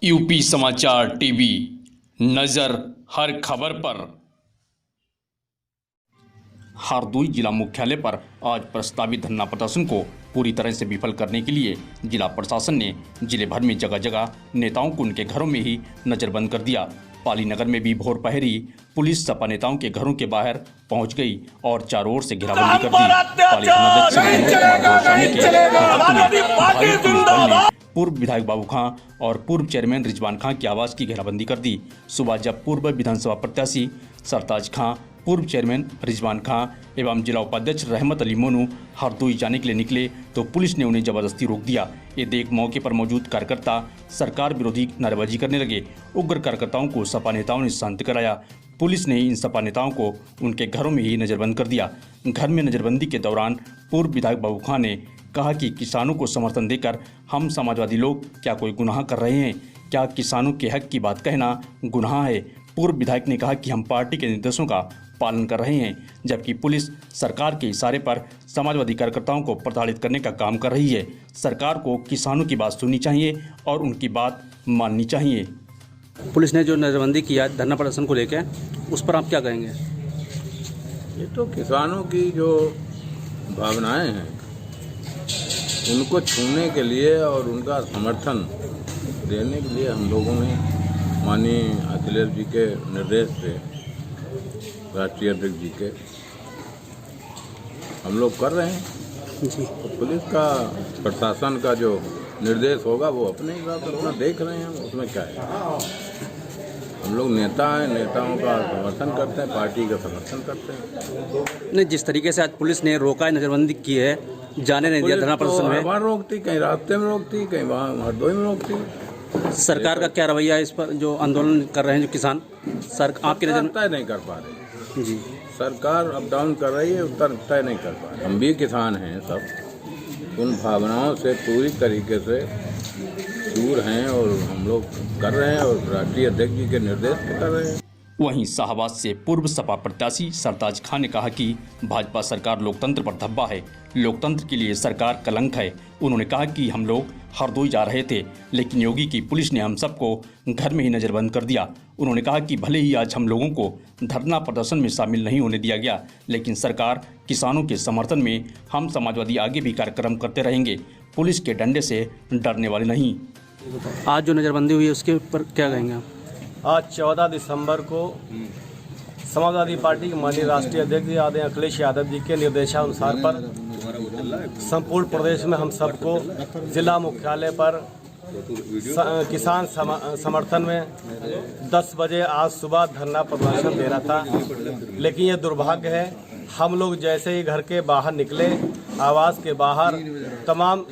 UP समाचार TV, नजर हर खबर पर। हरदोई जिला मुख्यालय पर आज प्रस्तावित धरना प्रदर्शन को पूरी तरह से विफल करने के लिए जिला प्रशासन ने जिले भर में जगह जगह नेताओं को उनके घरों में ही नजरबंद कर दिया। पाली नगर में भी भोर पहरी पुलिस सपा नेताओं के घरों के बाहर पहुंच गई और चारों ओर से घेराबंदी कर दी। पाली थानाध्यक्ष पूर्व विधायक बाबू खां और पूर्व चेयरमैन रिजवान खां की आवास की घेराबंदी कर दी। सुबह जब पूर्व विधानसभा प्रत्याशी सरताज खां, पूर्व चेयरमैन रिजवान खां एवं जिला उपाध्यक्ष रहमत अली मोनू हरदोई जाने के लिए निकले तो पुलिस ने उन्हें जबरदस्ती रोक दिया। ये देख मौके पर मौजूद कार्यकर्ता सरकार विरोधी नारेबाजी करने लगे। उग्र कार्यकर्ताओं को सपा नेताओं ने शांत कराया। पुलिस ने इन सपा नेताओं को उनके घरों में ही नजरबंद कर दिया। घर में नजरबंदी के दौरान पूर्व विधायक बाबू खां ने कहा कि किसानों को समर्थन देकर हम समाजवादी लोग क्या कोई गुनाह कर रहे हैं? क्या किसानों के हक की बात कहना गुनाह है? पूर्व विधायक ने कहा कि हम पार्टी के निर्देशों का पालन कर रहे हैं, जबकि पुलिस सरकार के इशारे पर समाजवादी कार्यकर्ताओं को प्रताड़ित करने का काम कर रही है। सरकार को किसानों की बात सुननी चाहिए और उनकी बात माननी चाहिए। पुलिस ने जो नजरबंदी किया धरना प्रदर्शन को लेकर, उस पर आप क्या कहेंगे? ये तो किसानों की जो भावनाएं हैं उनको छूने के लिए और उनका समर्थन देने के लिए हम लोगों ने माननीय अखिलेश जी के निर्देश से, राष्ट्रीय अध्यक्ष जी के, हम लोग कर रहे हैं जी। तो पुलिस का, प्रशासन का जो निर्देश होगा वो अपने हिसाब से अपना देख रहे हैं, उसमें क्या है। हम लोग नेता हैं, नेताओं का समर्थन करते हैं, पार्टी का समर्थन करते हैं। नहीं, जिस तरीके से आज पुलिस ने रोका है, नजरबंदी की है, जाने नहीं दिया धरना प्रदर्शन में, वहाँ रोकती, कहीं रास्ते में रोकती, कहीं वहाँ हरदोई में रोकती। सरकार का क्या रवैया है इस पर, जो आंदोलन कर रहे हैं जो किसान? सर आपकी नजर तय नहीं कर पा रहे जी। सरकार अप डाउन कर रही है, उत्तर तय नहीं कर पा रहे। हम भी किसान हैं, सब उन भावनाओं से पूरी तरीके से दूर हैं और हम लोग कर रहे हैं और राष्ट्रीय अध्यक्ष जी के निर्देश पे कर रहे हैं। वहीं शाहबाद से पूर्व सपा प्रत्याशी सरताज खां ने कहा कि भाजपा सरकार लोकतंत्र पर धब्बा है, लोकतंत्र के लिए सरकार कलंक है। उन्होंने कहा कि हम लोग हरदोई जा रहे थे, लेकिन योगी की पुलिस ने हम सबको घर में ही नजरबंद कर दिया। उन्होंने कहा कि भले ही आज हम लोगों को धरना प्रदर्शन में शामिल नहीं होने दिया गया, लेकिन सरकार किसानों के समर्थन में हम समाजवादी आगे भी कार्यक्रम करते रहेंगे। पुलिस के डंडे से डरने वाले नहीं। आज जो नजरबंदी हुई है उसके ऊपर क्या कहेंगे आप? आज 14 दिसंबर को समाजवादी पार्टी के माननीय राष्ट्रीय अध्यक्ष आदरणीय अखिलेश यादव जी के निर्देशानुसार पर संपूर्ण प्रदेश में हम सबको जिला मुख्यालय पर किसान समर्थन में 10 बजे आज सुबह धरना प्रदर्शन देना था। लेकिन ये दुर्भाग्य है, हम लोग जैसे ही घर के बाहर निकले, आवास के बाहर तमाम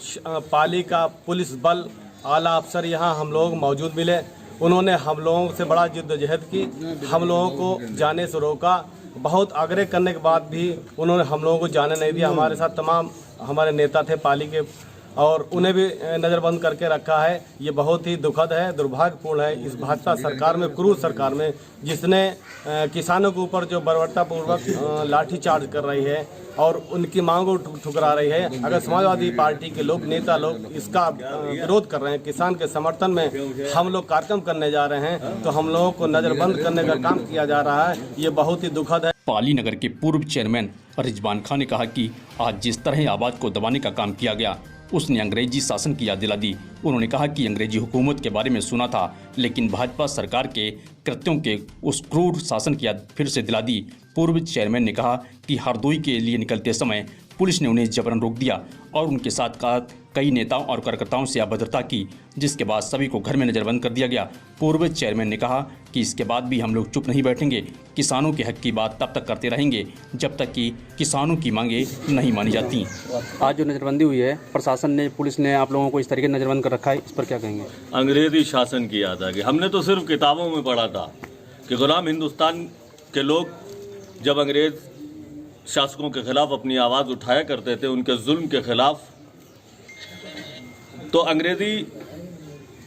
पाली का पुलिस बल, आला अफसर यहाँ हम लोग मौजूद मिले। उन्होंने हम लोगों से बड़ा जिद्दोजहद की, हम लोगों को जाने से रोका। बहुत आग्रह करने के बाद भी उन्होंने हम लोगों को जाने नहीं दिया। हमारे साथ तमाम हमारे नेता थे पाली के, और उन्हें भी नज़रबंद करके रखा है। ये बहुत ही दुखद है, दुर्भाग्यपूर्ण है इस भाजपा सरकार में, क्रूर सरकार में, जिसने किसानों के ऊपर जो बर्बरतापूर्वक लाठीचार्ज कर रही है और उनकी मांगों को ठुकरा रही है। अगर समाजवादी पार्टी के लोग, नेता लोग इसका विरोध कर रहे हैं, किसान के समर्थन में हम लोग कार्यक्रम करने जा रहे हैं, तो हम लोगों को नज़रबंद करने का काम किया जा रहा है। ये बहुत ही दुखद है। पाली नगर के पूर्व चेयरमैन रिजवान खां ने कहा कि आज जिस तरह आवाज को दबाने का काम किया गया, उसने अंग्रेजी शासन की याद दिला दी। उन्होंने कहा कि अंग्रेजी हुकूमत के बारे में सुना था, लेकिन भाजपा सरकार के कृत्यों के उस क्रूर शासन की याद फिर से दिला दी। पूर्व चेयरमैन ने कहा कि हरदोई के लिए निकलते समय पुलिस ने उन्हें जबरन रोक दिया और उनके साथ कई नेताओं और कार्यकर्ताओं से अभद्रता की, जिसके बाद सभी को घर में नजरबंद कर दिया गया। पूर्व चेयरमैन ने कहा कि इसके बाद भी हम लोग चुप नहीं बैठेंगे, किसानों के हक की बात तब तक करते रहेंगे जब तक कि किसानों की मांगे नहीं मानी जाती। आज जो नजरबंदी हुई है, प्रशासन ने, पुलिस ने आप लोगों को इस तरीके से नजरबंद कर रखा है, इस पर क्या कहेंगे? अंग्रेजी शासन की याद आ गई। हमने तो सिर्फ किताबों में पढ़ा था कि गुलाम हिंदुस्तान के लोग जब अंग्रेज शासकों के खिलाफ अपनी आवाज़ उठाया करते थे, उनके जुल्म के खिलाफ, तो अंग्रेजी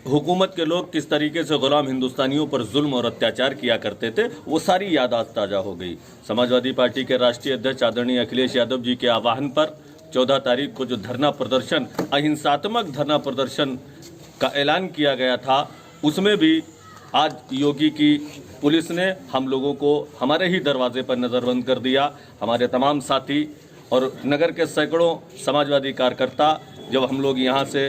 हुकूमत के लोग किस तरीके से गुलाम हिंदुस्तानियों पर जुल्म और अत्याचार किया करते थे, वो सारी याद आज ताज़ा हो गई। समाजवादी पार्टी के राष्ट्रीय अध्यक्ष आदरणीय अखिलेश यादव जी के आह्वान पर 14 तारीख को जो धरना प्रदर्शन, अहिंसात्मक धरना प्रदर्शन का ऐलान किया गया था, उसमें भी आज योगी की पुलिस ने हम लोगों को हमारे ही दरवाजे पर नज़रबंद कर दिया। हमारे तमाम साथी और नगर के सैकड़ों समाजवादी कार्यकर्ता जब हम लोग यहाँ से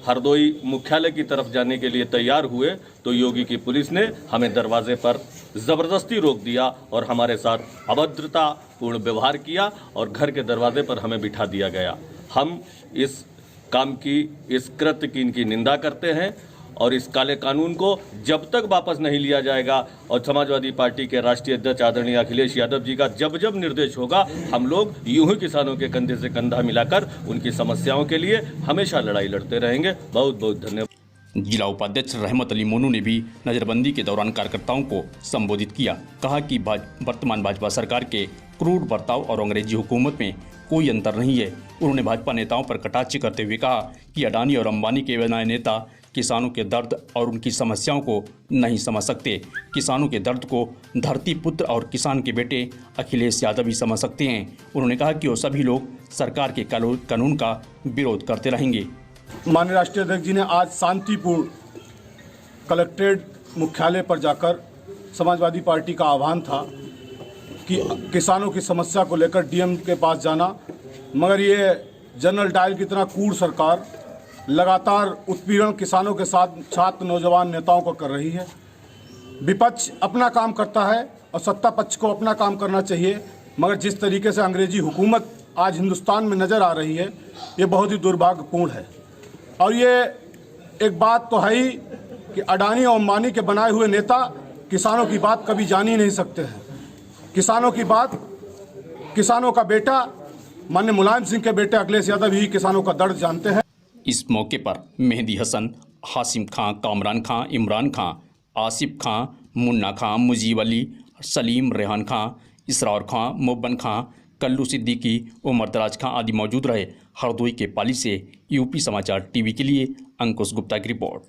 हरदोई मुख्यालय की तरफ जाने के लिए तैयार हुए तो योगी की पुलिस ने हमें दरवाजे पर ज़बरदस्ती रोक दिया और हमारे साथ अभद्रतापूर्ण व्यवहार किया और घर के दरवाजे पर हमें बिठा दिया गया। हम इस काम की, इस कृत्य की इनकी निंदा करते हैं और इस काले कानून को जब तक वापस नहीं लिया जाएगा और समाजवादी पार्टी के राष्ट्रीय अध्यक्ष आदरणीय अखिलेश यादव जी का जब जब निर्देश होगा, हम लोग यूं ही किसानों के कंधे से कंधा मिलाकर उनकी समस्याओं के लिए हमेशा लड़ाई लड़ते रहेंगे। बहुत बहुत धन्यवाद। जिला उपाध्यक्ष रहमत अली मोनू ने भी नज़रबंदी के दौरान कार्यकर्ताओं को संबोधित किया। कहा कि वर्तमान भाजपा सरकार के क्रूर बर्ताव और अंग्रेजी हुकूमत में कोई अंतर नहीं है। उन्होंने भाजपा नेताओं पर कटाक्ष करते हुए कहा कि अडानी और अंबानी के बनाए नेता किसानों के दर्द और उनकी समस्याओं को नहीं समझ सकते। किसानों के दर्द को धरती पुत्र और किसान के बेटे अखिलेश यादव ही समझ सकते हैं। उन्होंने कहा कि वो सभी लोग सरकार के कानून का विरोध करते रहेंगे। माननीय राष्ट्रीय अध्यक्ष जी ने आज शांतिपूर्ण कलेक्ट्रेट मुख्यालय पर जाकर समाजवादी पार्टी का आह्वान था कि किसानों की समस्या को लेकर डीएम के पास जाना, मगर ये जनरल डायल की तरह कूड़ सरकार लगातार उत्पीड़न किसानों के साथ छात्र नौजवान नेताओं को कर रही है। विपक्ष अपना काम करता है और सत्ता पक्ष को अपना काम करना चाहिए, मगर जिस तरीके से अंग्रेजी हुकूमत आज हिंदुस्तान में नज़र आ रही है ये बहुत ही दुर्भाग्यपूर्ण है। और ये एक बात तो है ही कि अडानी और अंबानी के बनाए हुए नेता किसानों की बात कभी जान ही नहीं सकते हैं। किसानों की बात, किसानों का बेटा माननीय मुलायम सिंह के बेटे अखिलेश यादव ही किसानों का दर्द जानते हैं। इस मौके पर मेहदी हसन, हासिम खां, कामरान खां, इमरान खां, आसिफ खां, मुन्ना खां, मुजीब अली, सलीम, रेहान खां, इसरार खां, मोबन खां, कल्लू सिद्दीकी, उमर दराज खां आदि मौजूद रहे। हरदोई के पाली से यूपी समाचार टीवी के लिए अंकुश गुप्ता की रिपोर्ट।